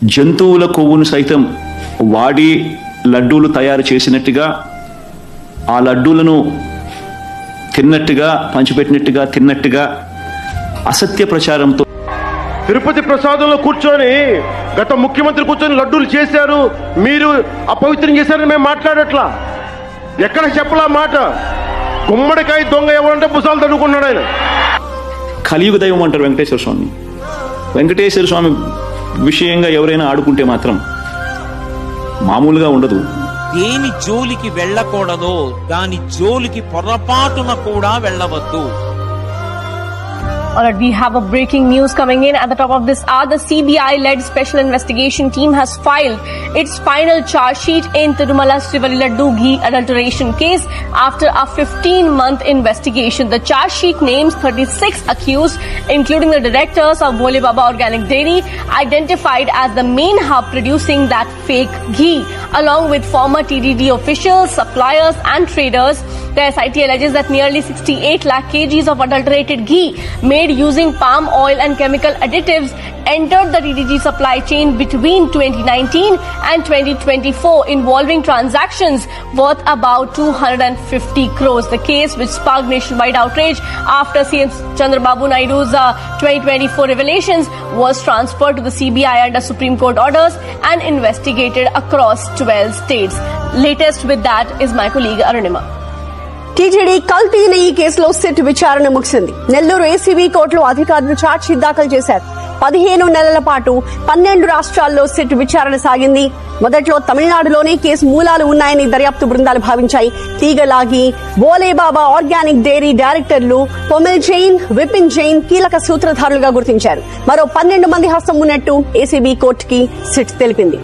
జంతువుల కొవ్వును సైతం వాడి లడ్డూలు తయారు చేసినట్టుగా, ఆ లడ్డూలను తిన్నట్టుగా, పంచిపెట్టినట్టుగా తిన్నట్టుగా అసత్య ప్రచారంతో తిరుపతి ప్రసాదంలో కూర్చొని గత ముఖ్యమంత్రి కూర్చొని లడ్డూలు చేశారు, మీరు అపవిత్రం చేశారని మేము మాట్లాడట్లా. ఎక్కడ చెప్పలా మాట. గుమ్మడికాయ దొంగ ఎవరంటే పుసాలు తడుకున్నాడు ఆయన. కలియుగ దైవం అంటారు వెంకటేశ్వర స్వామి. వెంకటేశ్వర స్వామి విషయంగా ఎవరైనా ఆడుకుంటే మాత్రం మామూలుగా ఉండదు. దేని జోలికి వెళ్ళకూడదో దాని జోలికి పొరపాటున కూడా వెళ్ళవద్దు. Alright, we have a breaking news coming in at the top of this hour. The CBI-led special investigation team has filed its final charge sheet in Tirumala Srivalli Laddu Ghee adulteration case after a 15-month investigation. The charge sheet names 36 accused, including the directors of Bole Baba Organic Dairy, identified as the main hub producing that fake ghee, along with former TDD officials, suppliers and traders. The SIT alleges that nearly 68 lakh kgs of adulterated ghee made using palm oil and chemical additives entered the TDG supply chain between 2019 and 2024, involving transactions worth about 250 crores. The case, which sparked nationwide outrage after CM Chandrababu Naidu's 2024 revelations, was transferred to the CBI under Supreme Court orders and investigated across 12 states. Latest with that is my colleague Arunima. TTD కల్తీ నెయ్యి కేసులో SIT విచారణ ముగిసింది. Nellore ACB కోర్టులో అధికారులు chargesheet దాఖలు చేశారు. 15 నెలల పాటు 12 రాష్ట్రాల్లో సిట్ విచారణ సాగింది. మొదట్లో తమిళనాడులోనే కేసు మూలాలు ఉన్నాయని దర్యాప్తు బృందాలు భావించాయి. తీగలాగి బోలేబాబా ఆర్గానిక్ డైరీ డైరెక్టర్లు పొమిల్ జైన్, విపిన్ జైన్ కీలక సూత్రధారులుగా గుర్తించారు. మరో 12 మంది హస్తం ఉన్నట్టు ఏసీబీ కోర్టుకి సిట్ తెలిపింది.